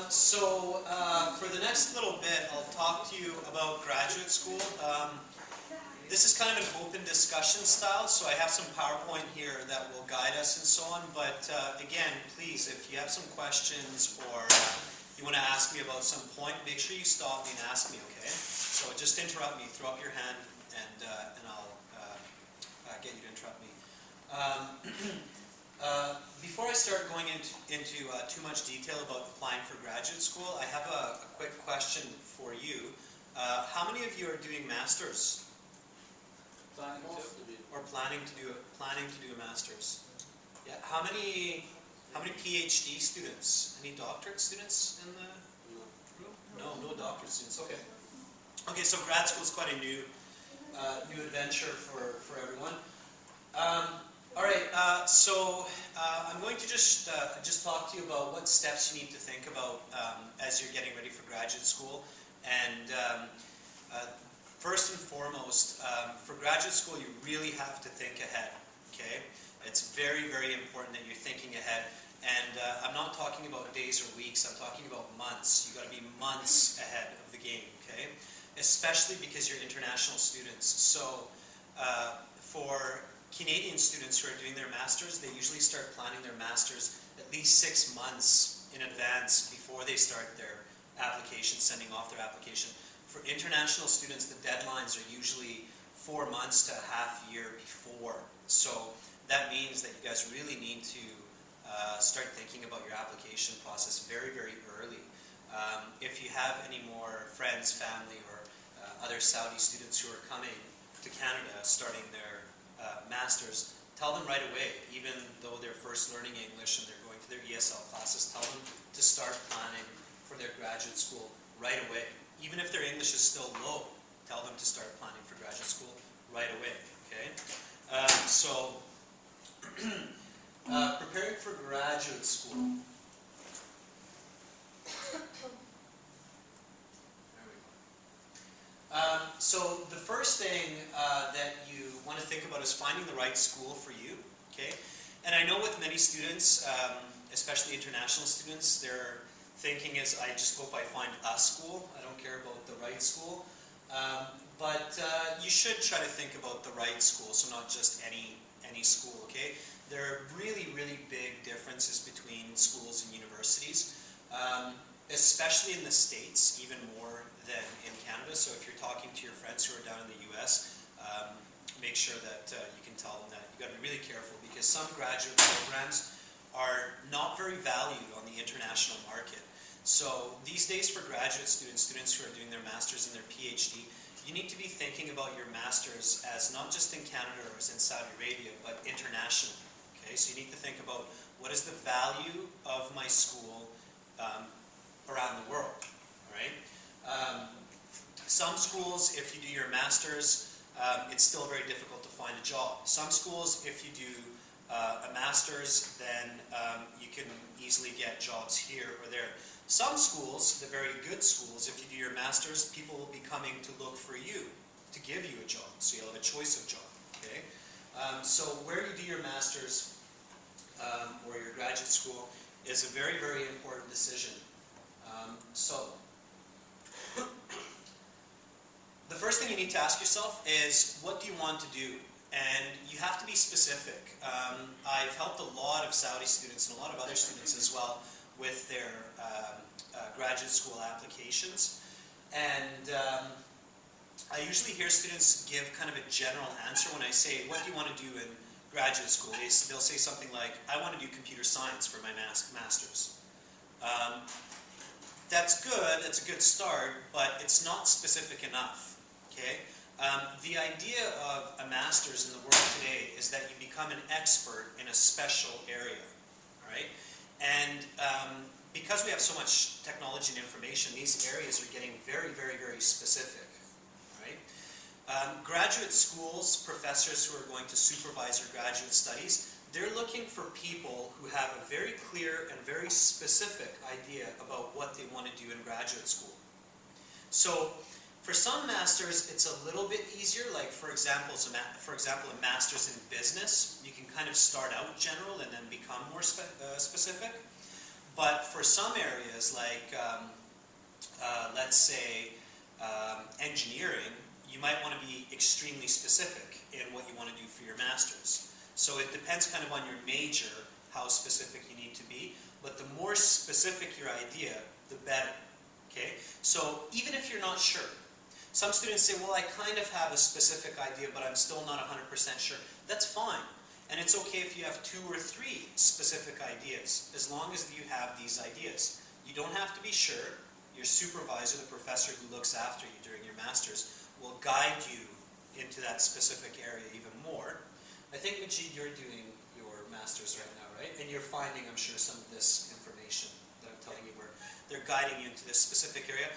For the next little bit, I'll talk to you about graduate school. This is kind of an open discussion style, so I have some PowerPoint here that will guide us and so on. But again, please, if you have some questions or you want to ask me about some point, make sure you stop me and ask me, okay? So just interrupt me, throw up your hand, and I'll get you to interrupt me. Before I start going into too much detail about applying for graduate school, I have a quick question for you. How many of you are doing masters? Planning to do a master's. Yeah. How many PhD students? Any doctorate students in the room? No doctorate students. Okay. Okay. So grad school is quite a new adventure for everyone. All right. I'm going to just talk to you about what steps you need to think about as you're getting ready for graduate school. And first and foremost, for graduate school, you really have to think ahead, okay? It's very, very important that you're thinking ahead. And I'm not talking about days or weeks, I'm talking about months. You've got to be months ahead of the game, okay? Especially because you're international students. So for Canadian students who are doing their masters, they usually start planning their masters at least 6 months in advance before they start their application, sending off their application. For international students, the deadlines are usually 4 months to a half year before. So that means that you guys really need to start thinking about your application process very, very early. If you have any more friends, family, or other Saudi students who are coming to Canada starting their masters, tell them right away, even though they're first learning English and they're going to their ESL classes, tell them to start planning for their graduate school right away. Even if their English is still low, tell them to start planning for graduate school right away, okay? Preparing for graduate school. So the first thing that you want to think about is finding the right school for you, okay? And I know with many students, especially international students, their thinking is, I just hope I find a school. I don't care about the right school. But you should try to think about the right school, so not just any school, okay? There are really, really big differences between schools and universities, especially in the States, even more than in Canada. So if you're talking to your friends who are down in the US, make sure that you can tell them that. You've got to be really careful because some graduate programs are not very valued on the international market. So these days for graduate students who are doing their masters and their PhD, you need to be thinking about your masters as not just in Canada or as in Saudi Arabia, but internationally. Okay, so you need to think about what is the value of my school around the world. All right. Some schools, if you do your masters, it's still very difficult to find a job. Some schools, if you do a master's, then you can easily get jobs here or there. Some schools, the very good schools, if you do your master's, people will be coming to look for you, to give you a job. So you'll have a choice of job, okay? So where you do your master's or your graduate school is a very, very important decision. The first thing you need to ask yourself is, what do you want to do? And you have to be specific. I've helped a lot of Saudi students and a lot of other students as well with their graduate school applications. And I usually hear students give kind of a general answer when I say, what do you want to do in graduate school? They'll say something like, I want to do computer science for my master's. That's good, that's a good start, but it's not specific enough, okay? The idea of a master's in the world today is that you become an expert in a special area, all right? And because we have so much technology and information, these areas are getting very, very, very specific, right? Graduate schools, professors who are going to supervise your graduate studies, they're looking for people who have a very clear and very specific idea about what they want to do in graduate school. So for some masters, it's a little bit easier. Like for example, a master's in business, you can kind of start out general and then become more specific. But for some areas, like let's say engineering, you might want to be extremely specific in what you want to do for your master's. So it depends kind of on your major, how specific you need to be. But the more specific your idea, the better. Okay? So even if you're not sure, some students say, well, I kind of have a specific idea, but I'm still not 100% sure. That's fine. And it's okay if you have 2 or 3 specific ideas, as long as you have these ideas. You don't have to be sure. Your supervisor, the professor who looks after you during your master's, will guide you into that specific area even more. I think, Majid, you're doing your master's right now, right? And you're finding, I'm sure, some of this information that I'm telling you where they're guiding you into this specific area.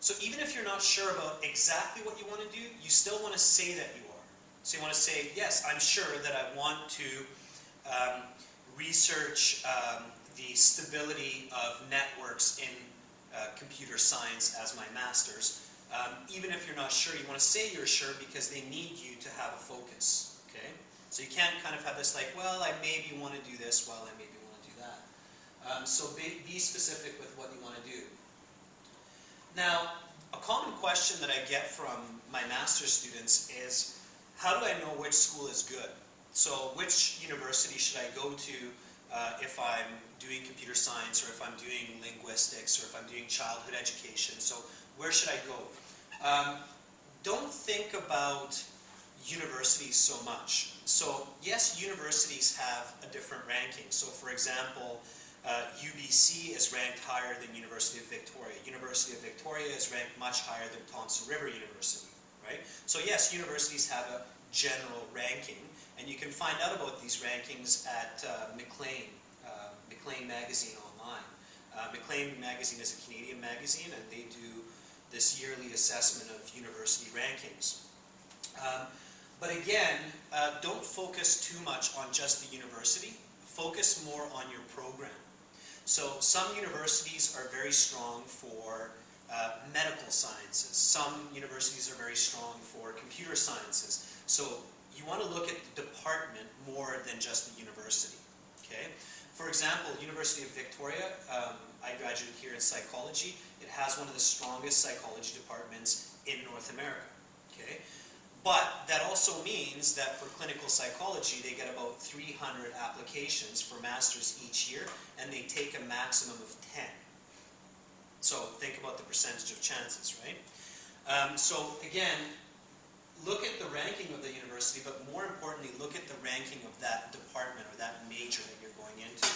So even if you're not sure about exactly what you want to do, you still want to say that you are. So you want to say, yes, I'm sure that I want to research the stability of networks in computer science as my master's. Even if you're not sure, you want to say you're sure because they need you to have a focus. Okay? So you can't kind of have this like, well, I maybe want to do this, well, I maybe want to do that. So be specific with what you want to do. Now, a common question that I get from my master's students is, how do I know which school is good? So which university should I go to if I'm doing computer science, or if I'm doing linguistics, or if I'm doing childhood education? So where should I go? Don't think about universities so much. So yes, universities have a different ranking. So for example, UBC is ranked higher than University of Victoria. University of Victoria is ranked much higher than Thompson River University, right? So yes, universities have a general ranking, and you can find out about these rankings at Maclean magazine online. Maclean magazine is a Canadian magazine, and they do this yearly assessment of university rankings. But again, don't focus too much on just the university. Focus more on your program. So some universities are very strong for medical sciences. Some universities are very strong for computer sciences. So you want to look at the department more than just the university. Okay? For example, University of Victoria, I graduated here in psychology. It has one of the strongest psychology departments in North America. Okay? But that also means that for clinical psychology, they get about 300 applications for masters each year, and they take a maximum of 10. So think about the percentage of chances, right? So again, look at the ranking of the university, but more importantly, look at the ranking of that department or that major that you're going into.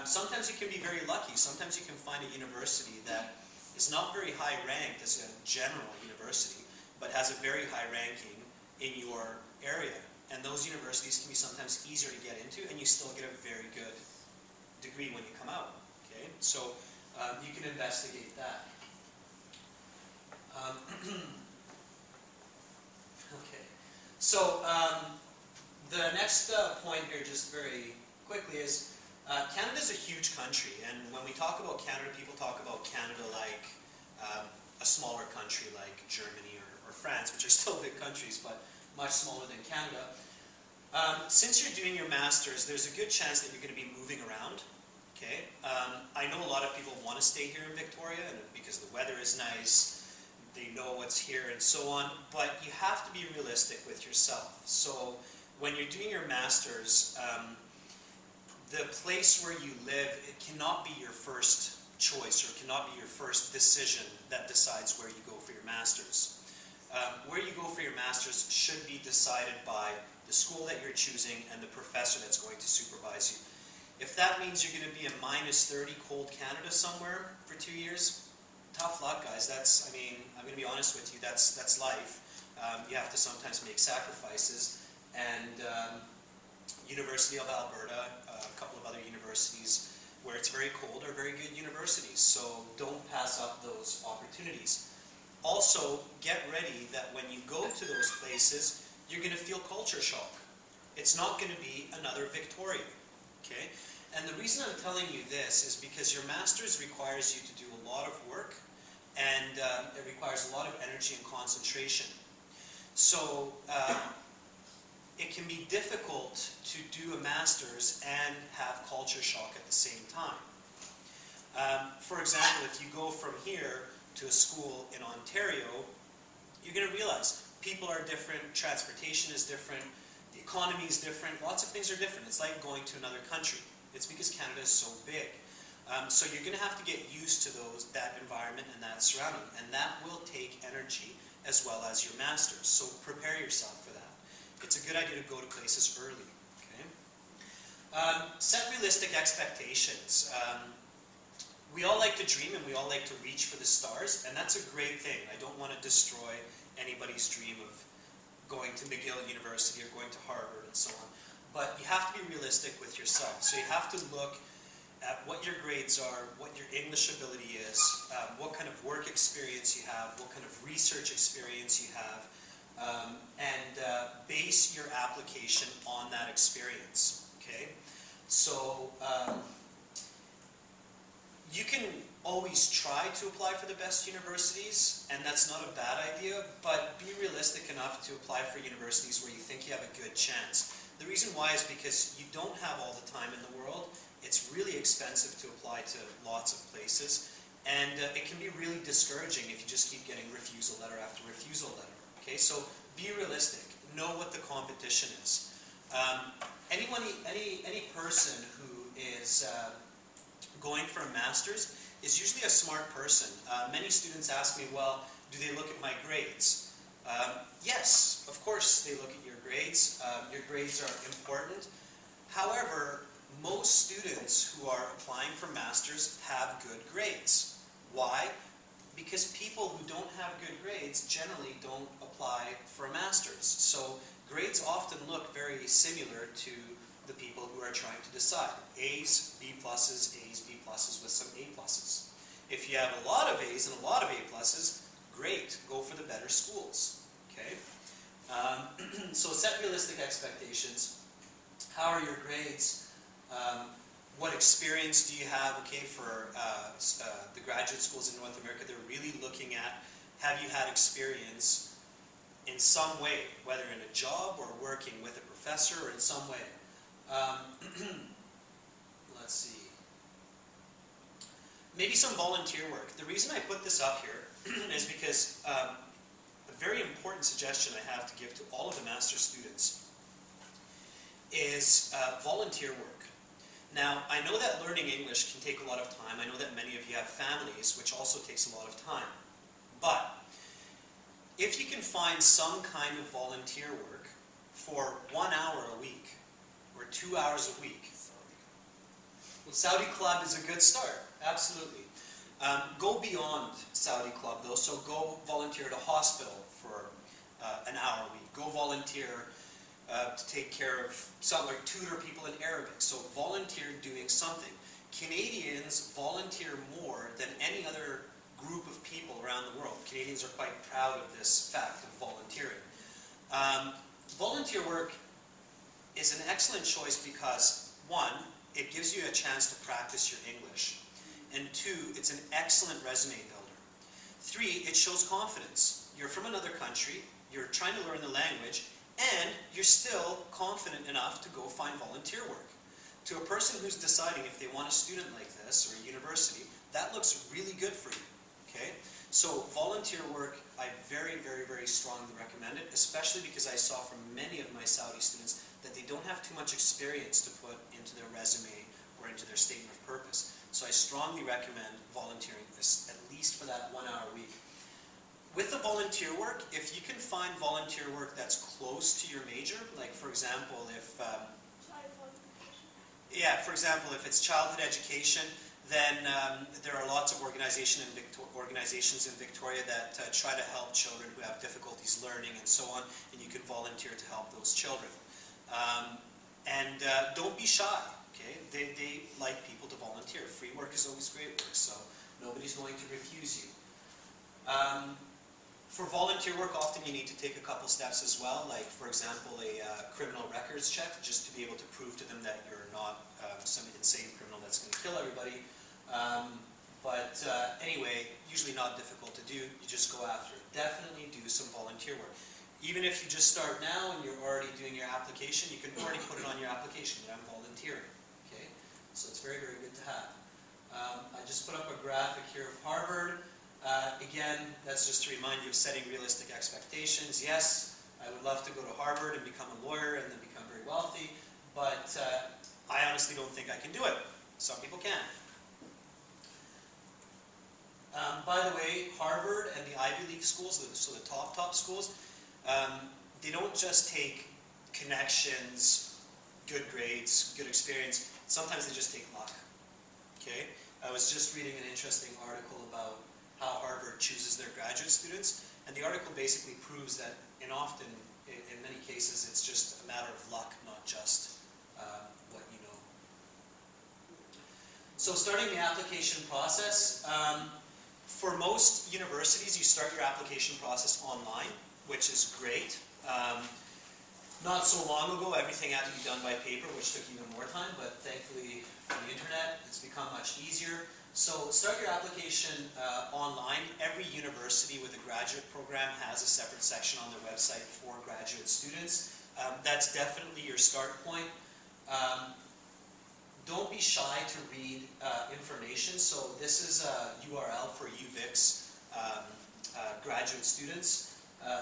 Sometimes you can be very lucky. Sometimes you can find a university that is not very high ranked as a general university, but has a very high ranking in your area. And those universities can be sometimes easier to get into, and you still get a very good degree when you come out. Okay? So you can investigate that. Okay. So the next point here, just very quickly, is Canada's a huge country, and when we talk about Canada, people talk about Canada like a smaller country like Germany or France, which are still big countries, but much smaller than Canada. Since you're doing your master's, there's a good chance that you're going to be moving around. Okay, I know a lot of people want to stay here in Victoria, and because the weather is nice, they know what's here and so on, but you have to be realistic with yourself. So when you're doing your master's, the place where you live, it cannot be your first choice, or cannot be your first decision that decides where you go for your master's. Where you go for your master's should be decided by the school that you're choosing and the professor that's going to supervise you. If that means you're going to be in -30 cold Canada somewhere for 2 years, tough luck, guys. That's, I mean, I'm going to be honest with you, that's life. You have to sometimes make sacrifices. And University of Alberta, a couple of other universities where it's very cold are very good universities. So don't pass up those opportunities. Also, get ready that when you go to those places, you're going to feel culture shock. It's not going to be another Victoria. Okay? And the reason I'm telling you this is because your master's requires you to do a lot of work, and it requires a lot of energy and concentration. So it can be difficult to do a master's and have culture shock at the same time. For example, if you go from here to a school in Ontario, you're going to realize people are different, transportation is different, the economy is different, lots of things are different. It's like going to another country. It's because Canada is so big. So you're going to have to get used to that environment and that surrounding, and that will take energy as well as your masters. So prepare yourself for that. It's a good idea to go to places early. Okay? Set realistic expectations. We all like to dream and we all like to reach for the stars, and that's a great thing. I don't want to destroy anybody's dream of going to McGill University or going to Harvard and so on. But you have to be realistic with yourself. So you have to look at what your grades are, what your English ability is, what kind of work experience you have, what kind of research experience you have, and base your application on that experience. Okay? So you can always try to apply for the best universities, and that's not a bad idea, but be realistic enough to apply for universities where you think you have a good chance. The reason why is because you don't have all the time in the world. It's really expensive to apply to lots of places, and it can be really discouraging if you just keep getting refusal letter after refusal letter. Okay, so be realistic. Know what the competition is. Any person who is going for a master's is usually a smart person. Many students ask me, well, do they look at my grades? Yes, of course they look at your grades. Your grades are important. However, most students who are applying for masters have good grades. Why? Because people who don't have good grades generally don't apply for a master's. So grades often look very similar to the people who are trying to decide. A's, B pluses, A's, B pluses with some A pluses. If you have a lot of A's and a lot of A pluses, great, go for the better schools. Okay? So set realistic expectations. How are your grades? What experience do you have? Okay, for the graduate schools in North America, they're really looking at, have you had experience in some way, whether in a job or working with a professor or in some way. Let's see. Maybe some volunteer work. The reason I put this up here is because a very important suggestion I have to give to all of the master's students is volunteer work. Now, I know that learning English can take a lot of time. I know that many of you have families, which also takes a lot of time. But if you can find some kind of volunteer work for 1 hour a week or 2 hours a week, well, Saudi Club is a good start, absolutely. Go beyond Saudi Club though, so go volunteer at a hospital for an hour a week. Go volunteer to take care of something like tutor people in Arabic. So volunteer doing something. Canadians volunteer more than any other group of people around the world. Canadians are quite proud of this fact of volunteering. Volunteer work is an excellent choice because, one, it gives you a chance to practice your English. And two, it's an excellent resume builder. Three, it shows confidence. You're from another country, you're trying to learn the language, and you're still confident enough to go find volunteer work. To a person who's deciding if they want a student like this or a university, that looks really good for you. Okay? So volunteer work, I very, very, very strongly recommend it, especially because I saw from many of my Saudi students that they don't have too much experience to put into their resume or into their statement of purpose. So I strongly recommend volunteering this, at least for that 1 hour a week. With the volunteer work, if you can find volunteer work that's close to your major, like for example, if if it's childhood education, then there are lots of organizations in Victoria that try to help children who have difficulties learning and so on, and you can volunteer to help those children. Don't be shy. Okay, they like people to volunteer. Free work is always great work, so nobody's going to refuse you. For volunteer work, often you need to take a couple steps as well, like, for example, a criminal records check, just to be able to prove to them that you're not some insane criminal that's going to kill everybody. Anyway, usually not difficult to do. You just go after it. Definitely do some volunteer work. Even if you just start now and you're already doing your application, you can already put it on your application that I'm volunteering. Okay? So it's very, very good to have. I just put up a graphic here of Harvard. Again, that's just to remind you of setting realistic expectations. Yes, I would love to go to Harvard and become a lawyer and then become very wealthy, but I honestly don't think I can do it. Some people can. By the way, Harvard and the Ivy League schools, so the top schools, they don't just take connections, good grades, good experience. Sometimes they just take luck. Okay? I was just reading an interesting article about how Harvard chooses their graduate students, and the article basically proves that in many cases, it's just a matter of luck, not just what you know. So starting the application process, for most universities, you start your application process online, which is great. Not so long ago, everything had to be done by paper, which took even more time, but thankfully, for the internet, it's become much easier. So start your application online. Every university with a graduate program has a separate section on their website for graduate students. That's definitely your start point. Don't be shy to read information. So this is a URL for UVic's graduate students.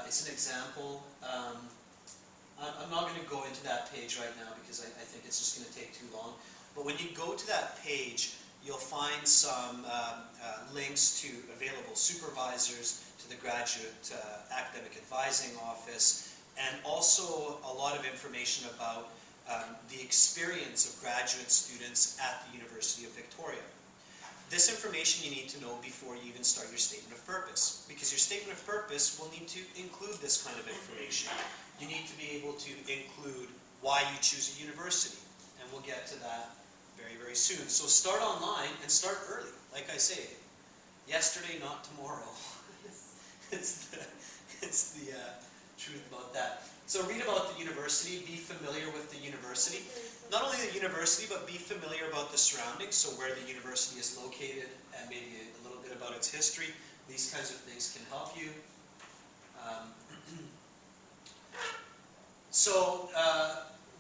It's an example. I'm not going to go into that page right now because I think it's just going to take too long. But when you go to that page, you'll find some links to available supervisors, to the graduate academic advising office, and also a lot of information about the experience of graduate students at the University of Victoria. This information you need to know before you even start your statement of purpose, because your statement of purpose will need to include this kind of information. You need to be able to include why you choose a university, and we'll get to that very, very soon. So start online and start early. Like I say, yesterday, not tomorrow. it's the truth about that. So read about the university, be familiar with the university. Not only the university, but be familiar about the surroundings, so where the university is located, and maybe a little bit about its history. These kinds of things can help you.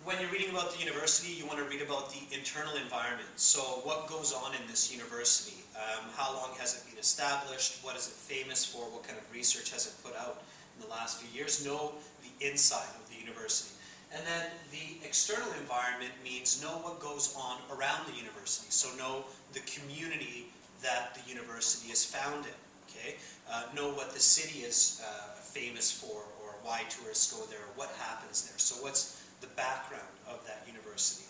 When you're reading about the university, you want to read about the internal environment. So what goes on in this university? How long has it been established? What is it famous for? What kind of research has it put out in the last few years? Know the inside of the university. And then the external environment means know what goes on around the university. So know the community that the university is found in. Okay? Know what the city is famous for, or why tourists go there, or what happens there. So what's the background of that university?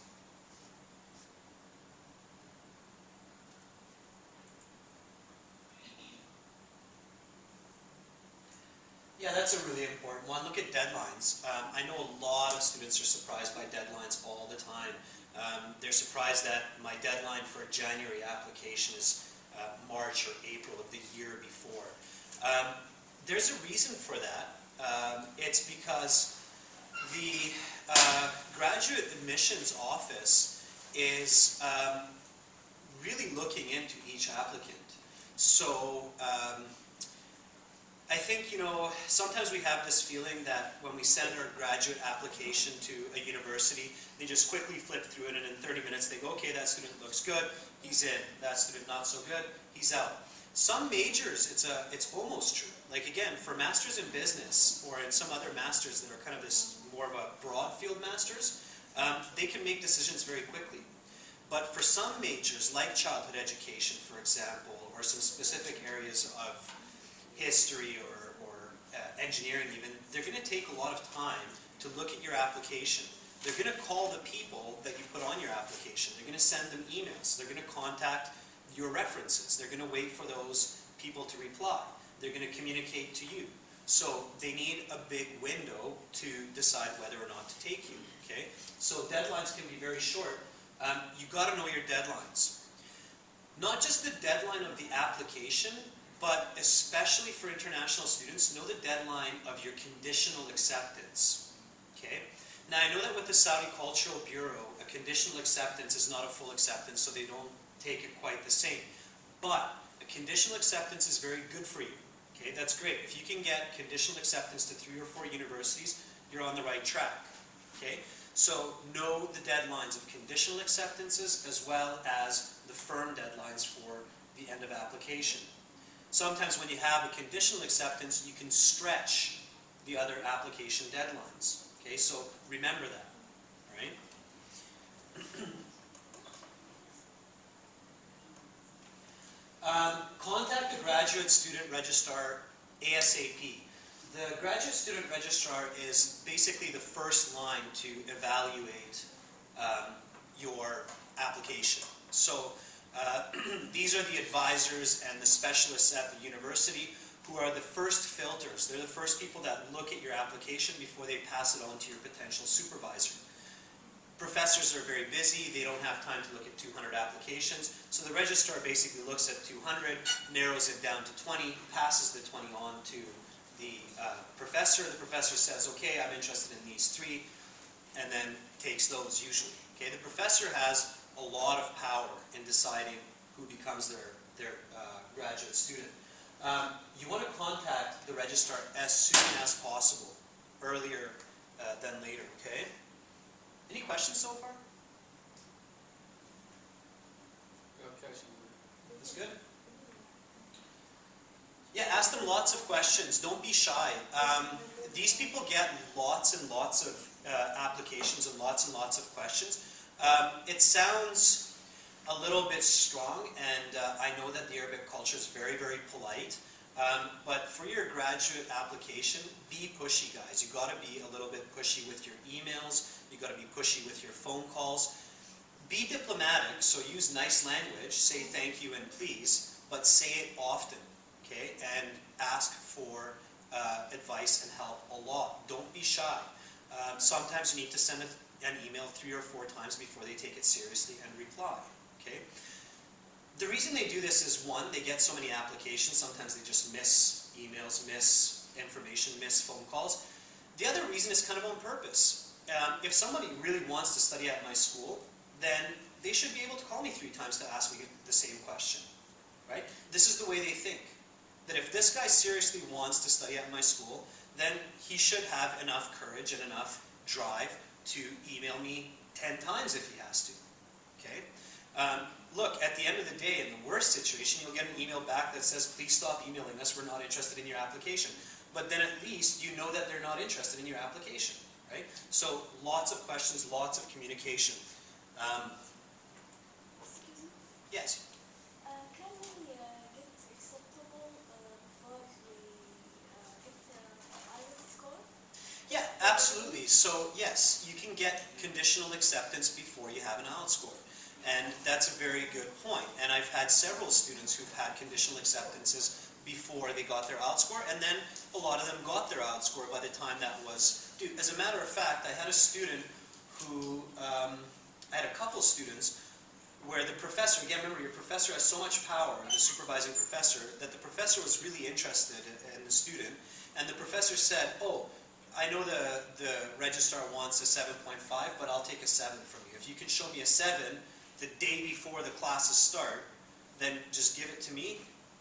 Yeah, that's a really important one. Look at deadlines. I know a lot of students are surprised by deadlines all the time. They're surprised that my deadline for a January application is March or April of the year before. There's a reason for that. It's because the graduate admissions office is really looking into each applicant. So I think, sometimes we have this feeling that when we send our graduate application to a university, they just quickly flip through it, and in 30 minutes they go, okay, that student looks good, he's in. That student not so good, he's out. Some majors, it's almost true. Like again, for masters in business, or in some other masters that are kind of this more of a broad field masters, they can make decisions very quickly. But for some majors, like childhood education, for example, or some specific areas of history or engineering even, they're going to take a lot of time to look at your application. They're going to call the people that you put on your application. They're going to send them emails. They're going to contact your references. They're going to wait for those people to reply. They're going to communicate to you. So they need a big window to decide whether or not to take you. Okay? So deadlines can be very short. You've got to know your deadlines. Not just the deadline of the application, but especially for international students, know the deadline of your conditional acceptance. Okay? Now I know that with the Saudi Cultural Bureau, a conditional acceptance is not a full acceptance, so they don't take it quite the same. But a conditional acceptance is very good for you. Okay? That's great. If you can get conditional acceptance to 3 or 4 universities, you're on the right track. Okay? So know the deadlines of conditional acceptances as well as the firm deadlines for the end of application. Sometimes when you have a conditional acceptance, you can stretch the other application deadlines. Okay, so remember that, right? Contact the graduate student registrar ASAP. The graduate student registrar is basically the first line to evaluate your application. So these are the advisors and the specialists at the university who are the first filters. They're the first people that look at your application before they pass it on to your potential supervisor. Professors are very busy, they don't have time to look at 200 applications, so the registrar basically looks at 200, narrows it down to 20, passes the 20 on to the professor. The professor says, okay, I'm interested in these 3, and then takes those usually. Okay, the professor has a lot of power in deciding who becomes their graduate student. You want to contact the registrar as soon as possible, earlier than later, okay? Any questions so far? That's good. Yeah, ask them lots of questions. Don't be shy. These people get lots and lots of applications and lots of questions. It sounds a little bit strong, and I know that the Arabic culture is very, very polite. But for your graduate application, be pushy, guys. You've got to be a little bit pushy with your emails. You've got to be pushy with your phone calls. Be diplomatic, so use nice language. Say thank you and please, but say it often, okay? And ask for advice and help a lot. Don't be shy. Sometimes you need to send an email 3 or 4 times before they take it seriously and reply, okay? The reason they do this is, one, they get so many applications, sometimes they just miss emails, miss information, miss phone calls. The other reason is kind of on purpose. If somebody really wants to study at my school, then they should be able to call me 3 times to ask me the same question, right? This is the way they think. That if this guy seriously wants to study at my school, then he should have enough courage and enough drive to email me 10 times if he has to, okay? Look, at the end of the day, in the worst situation, you'll get an email back that says, please stop emailing us, we're not interested in your application. But then at least you know that they're not interested in your application, right? So lots of questions, lots of communication. Excuse me? Yes? Can we get acceptable before we get IELTS score? Yeah, absolutely. So yes, you can get conditional acceptance before you have an IELTS score. And that's a very good point. And I've had several students who've had conditional acceptances before they got their IELTS score, and then a lot of them got their IELTS score by the time that was due. As a matter of fact, I had a student who, I had a couple students where the professor, again remember your professor has so much power, the supervising professor, that the professor was really interested in the student, and the professor said, oh, I know the registrar wants a 7.5, but I'll take a 7 from you. If you can show me a 7 the day before the classes start, then just give it to me,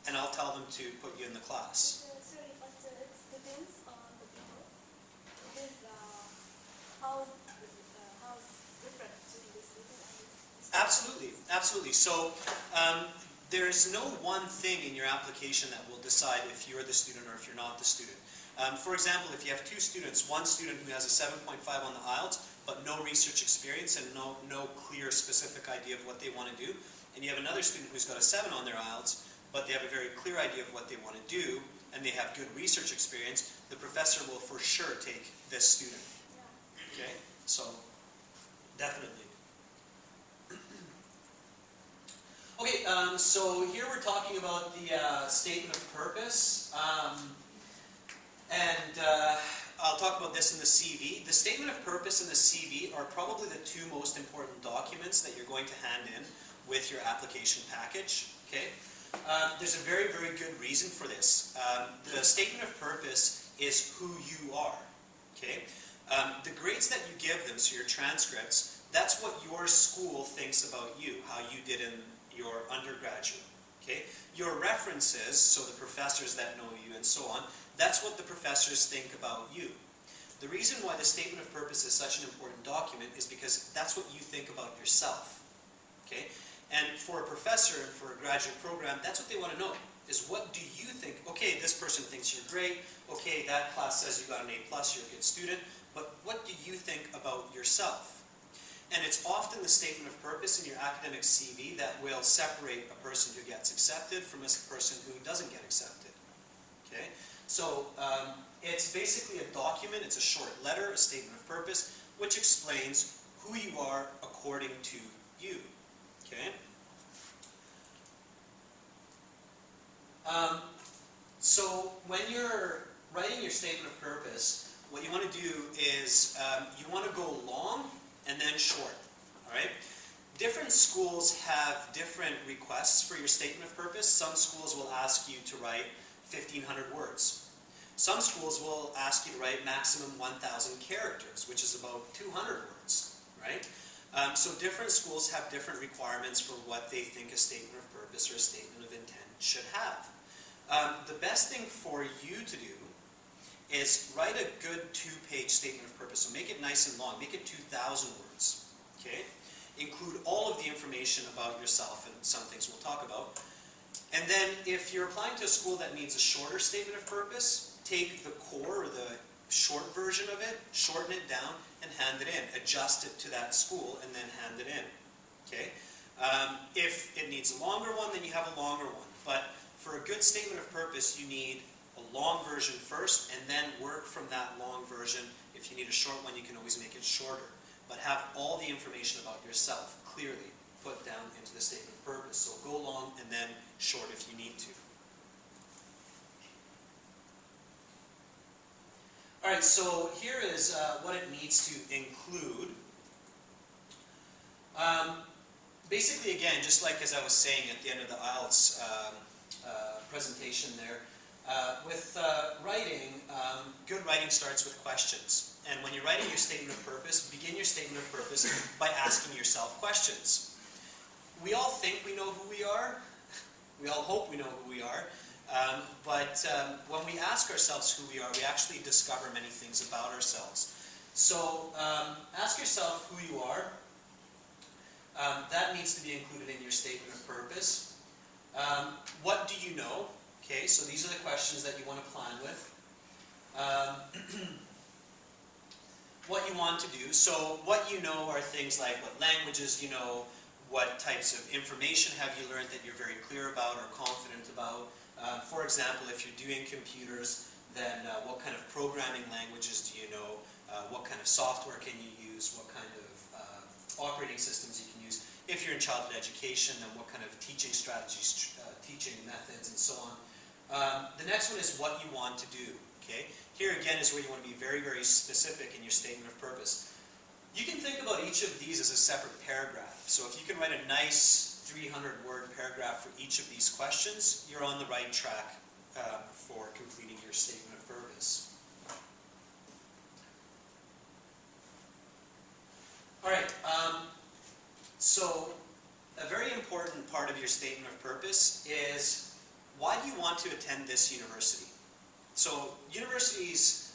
and I'll tell them to put you in the class. Sorry, but it depends on the people. It is how different between the student and the student. Absolutely, absolutely. So there is no one thing in your application that will decide if you're the student or if you're not the student. For example, if you have 2 students, one student who has a 7.5 on the IELTS, but no research experience and no clear specific idea of what they want to do, and you have another student who's got a 7 on their IELTS, but they have a very clear idea of what they want to do, and they have good research experience, the professor will for sure take this student. Yeah. Okay? So, definitely. Okay, so here we're talking about the statement of purpose. I'll talk about this in the CV. The statement of purpose and the CV are probably the 2 most important documents that you're going to hand in with your application package. Okay? There's a very, very good reason for this. The statement of purpose is who you are. Okay? The grades that you give them, so your transcripts, that's what your school thinks about you, how you did in your undergraduate. Okay? Your references, so the professors that know you and so on, that's what the professors think about you. The reason why the statement of purpose is such an important document is because that's what you think about yourself. Okay? And for a professor and for a graduate program, that's what they want to know, is what do you think? Okay, this person thinks you're great. Okay, that class says you got an A+, you're a good student. But what do you think about yourself? And it's often the statement of purpose in your academic CV that will separate a person who gets accepted from a person who doesn't get accepted. Okay? So it's basically a document, it's a short letter, a statement of purpose, which explains who you are according to you. Okay? So when you're writing your statement of purpose, what you want to do is you want to go long and then short. All right? Different schools have different requests for your statement of purpose. Some schools will ask you to write 1,500 words. Some schools will ask you to write maximum 1,000 characters, which is about 200 words. Right? So different schools have different requirements for what they think a statement of purpose or a statement of intent should have. The best thing for you to do is write a good 2-page statement of purpose. So make it nice and long. Make it 2,000 words. Okay? Include all of the information about yourself and some things we'll talk about. And then if you're applying to a school that needs a shorter statement of purpose, take the core or the short version of it, shorten it down, and hand it in. Adjust it to that school and then hand it in. Okay? If it needs a longer one, then you have a longer one. But for a good statement of purpose, you need a long version first, and then work from that long version. If you need a short one, you can always make it shorter. But have all the information about yourself clearly put down into the statement of purpose. So go long and then short if you need to. Alright, so here is what it needs to include. Basically, again, just like as I was saying at the end of the IELTS presentation there, with writing, good writing starts with questions. And when you're writing your statement of purpose, begin your statement of purpose by asking yourself questions. We all think we know who we are. We all hope we know who we are. But when we ask ourselves who we are, we actually discover many things about ourselves. So ask yourself who you are. That needs to be included in your statement of purpose. What do you know? Okay, so these are the questions that you want to plan with. What you want to do. So what you know are things like what languages you know, what types of information have you learned that you're very clear about or confident about. For example, if you're doing computers, then what kind of programming languages do you know? What kind of software can you use? What kind of operating systems you can use? If you're in childhood education, then what kind of teaching strategies, teaching methods, and so on. The next one is what you want to do. Okay? Here again is where you want to be very, very specific in your statement of purpose. You can think about each of these as a separate paragraph. So if you can write a nice 300-word paragraph for each of these questions, you're on the right track for completing your statement of purpose. Alright, so a very important part of your statement of purpose is why do you want to attend this university? So universities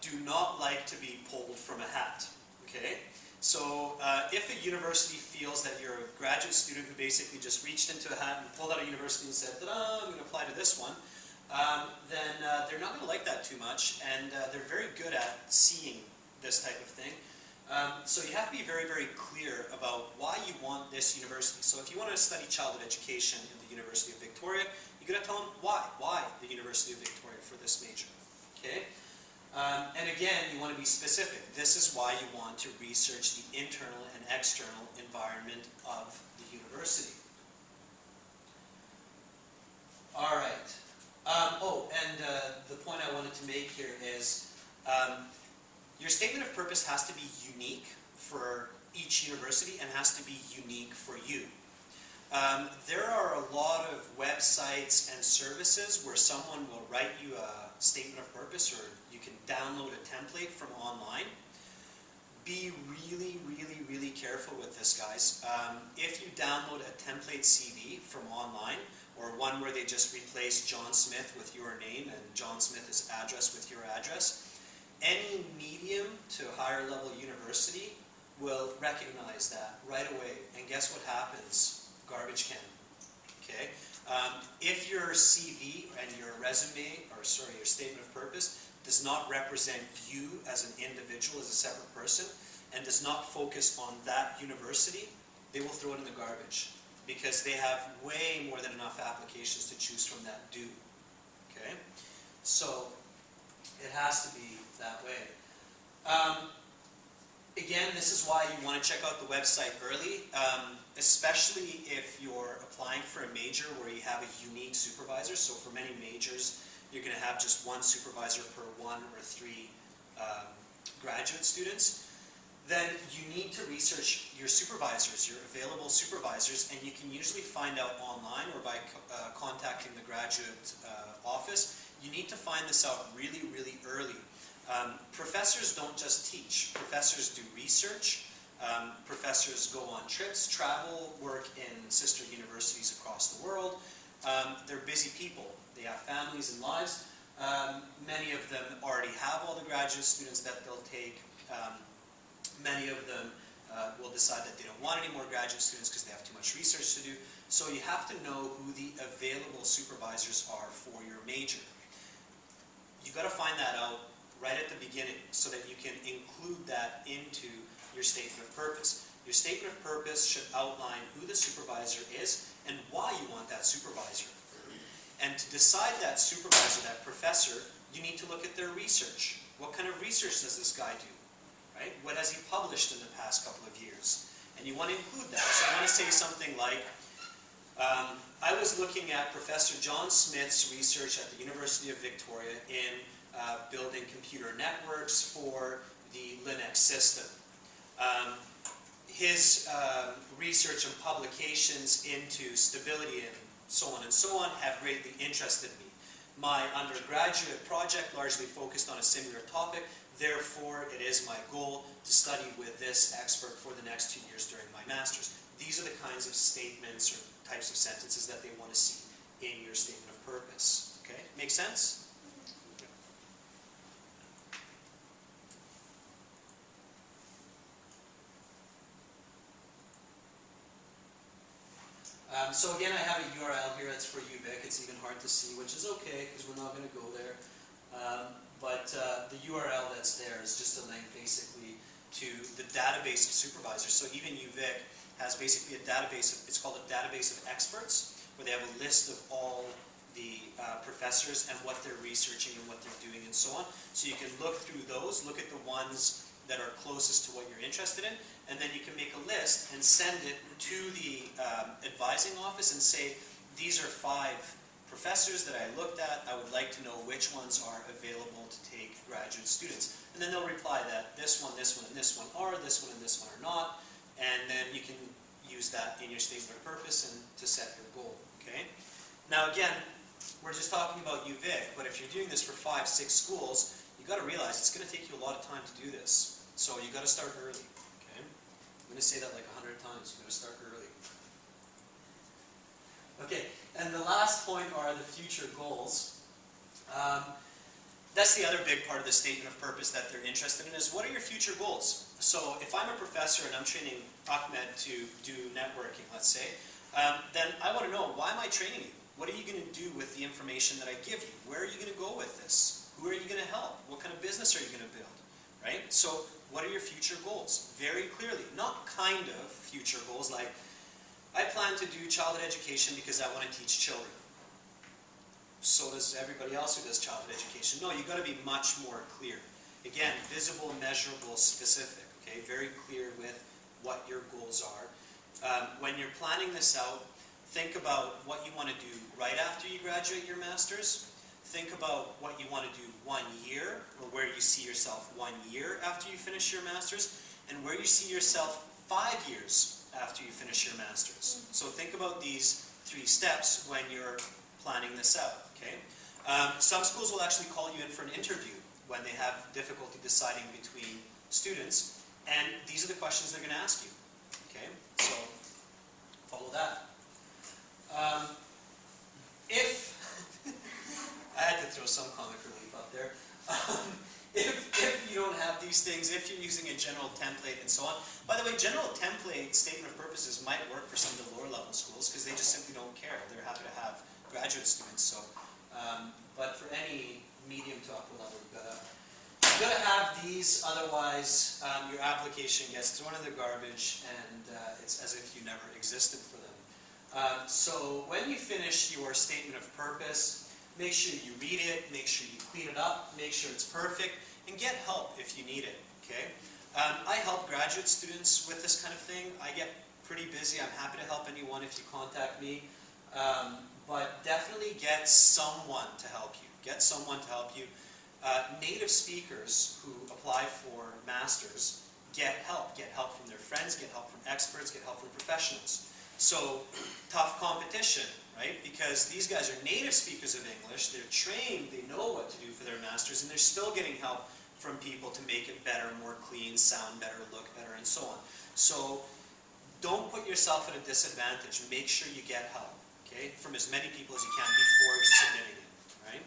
do not like to be pulled from a hat. Okay? So if a university feels that you're a graduate student who basically just reached into a hat and pulled out a university and said, ta-da, I'm going to apply to this one, then they're not going to like that too much, and they're very good at seeing this type of thing. So you have to be very, very clear about why you want this university. So if you want to study childhood education at the University of Victoria, you've got to tell them why. Why the University of Victoria for this major. Okay? And again, you want to be specific. This is why you want to research the internal and external environment of the university. All right. The point I wanted to make here is your statement of purpose has to be unique for each university and has to be unique for you. There are a lot of websites and services where someone will write you a statement of purpose, or you can download a template from online. Be really, really, really careful with this, guys. If you download a template CV from online, or one where they just replace John Smith with your name and John Smith's address with your address, any medium to higher level university will recognize that right away. And guess what happens? Garbage can. Okay? If your CV and your resume, or sorry, your statement of purpose does not represent you as an individual, as a separate person, and does not focus on that university, they will throw it in the garbage because they have way more than enough applications to choose from that do. Okay? So it has to be that way. Again, this is why you want to check out the website early, especially if you're applying for a major where you have a unique supervisor. So for many majors, you're going to have just one supervisor per 1 or 3 graduate students. Then you need to research your supervisors, your available supervisors, and you can usually find out online or by contacting the graduate office. You need to find this out really, really early. Professors don't just teach. Professors do research. Professors go on trips, travel, work in sister universities across the world. They're busy people. They have families and lives. Many of them already have all the graduate students that they'll take. Many of them will decide that they don't want any more graduate students because they have too much research to do. So you have to know who the available supervisors are for your major. You've got to find that out right at the beginning so that you can include that into your statement of purpose. Your statement of purpose should outline who the supervisor is and why you want that supervisor. And to decide that supervisor, that professor, you need to look at their research. What kind of research does this guy do? Right? What has he published in the past couple of years? And you want to include that. So I want to say something like, I was looking at Professor John Smith's research at the University of Victoria in building computer networks for the Linux system. His research and publications into stability and so on have greatly interested me. My undergraduate project largely focused on a similar topic. Therefore, it is my goal to study with this expert for the next 2 years during my master's. These are the kinds of statements or types of sentences that they want to see in your statement of purpose. Okay? Make sense? So again, I have a URL here that's for UVic. It's even hard to see, which is okay because we're not going to go there. But the URL that's there is just a link basically to the database of supervisors. So even UVic has basically a database, it's called a database of experts, where they have a list of all the professors and what they're researching and what they're doing and so on. So you can look through those, look at the ones that are closest to what you're interested in, and then you can make a list and send it to the advising office and say, these are 5 professors that I looked at. I would like to know which ones are available to take graduate students. And then they'll reply that this one, and this one are, this one and this one are not, and then you can use that in your statement of purpose and to set your goal. Okay? Now again, we're just talking about UVic, but if you're doing this for 5, 6 schools, you've got to realize it's going to take you a lot of time to do this. So you've got to start early. Okay? I'm going to say that like 100 times. You've got to start early. Okay, and the last point are the future goals. That's the other big part of the statement of purpose that they're interested in is, what are your future goals? So if I'm a professor and I'm training Ahmed to do networking, let's say, then I want to know, why am I training you? What are you going to do with the information that I give you? Where are you going to go with this? Who are you going to help? What kind of business are you going to build? Right? So what are your future goals? Very clearly. Not kind of future goals like, I plan to do childhood education because I want to teach children. So does everybody else who does childhood education. No, you've got to be much more clear. Again, visible, measurable, specific. Okay, very clear with what your goals are. When you're planning this out, think about what you want to do right after you graduate your master's. Think about what you want to do 1 year, or where you see yourself 1 year after you finish your master's, and where you see yourself 5 years after you finish your master's. So think about these 3 steps when you're planning this out. Okay? Some schools will actually call you in for an interview when they have difficulty deciding between students, and these are the questions they're going to ask you. Okay? So follow that. If I had to throw some comic relief up there. If you don't have these things, if you're using a general template and so on. By the way, general template statement of purposes might work for some of the lower level schools because they just simply don't care. They're happy to have graduate students. So, but for any medium to upper level, you've got to have these. Otherwise, your application gets thrown in the garbage, and it's as if you never existed for them. So when you finish your statement of purpose, make sure you read it, make sure you clean it up, make sure it's perfect, and get help if you need it, okay? I help graduate students with this kind of thing. I get pretty busy. I'm happy to help anyone if you contact me. But definitely get someone to help you. Get someone to help you. Native speakers who apply for masters get help. Get help from their friends, get help from experts, get help from professionals. So, tough competition, right? Because these guys are native speakers of English, they're trained, they know what to do for their masters, and they're still getting help from people to make it better, more clean, sound better, look better, and so on. So, don't put yourself at a disadvantage. Make sure you get help, okay? From as many people as you can before submitting it, right?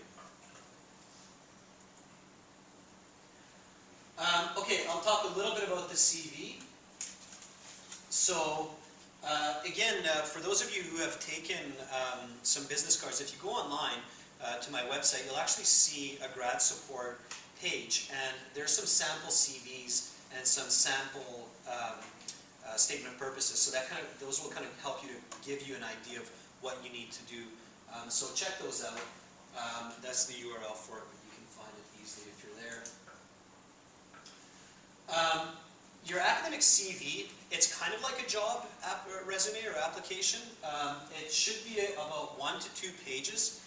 Okay, I'll talk a little bit about the CV. So, again, for those of you who have taken some business cards, if you go online to my website, you'll actually see a grad support page, and there's some sample CVs and some sample statement of purposes. So that those will kind of help you to give you an idea of what you need to do. So check those out. That's the URL for it, but you can find it easily if you're there. Your academic CV, it's kind of like a job resume or application. It should be about 1 to 2 pages.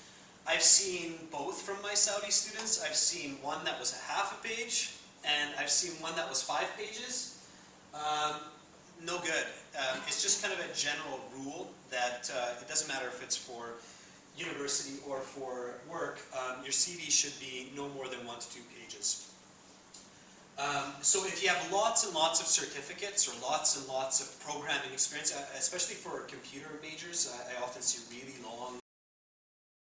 I've seen both from my Saudi students. I've seen one that was half a page, and I've seen one that was 5 pages. No good. It's just kind of a general rule that it doesn't matter if it's for university or for work, your CV should be no more than 1 to 2 pages. So if you have lots and lots of certificates or lots and lots of programming experience, especially for computer majors, I often see really long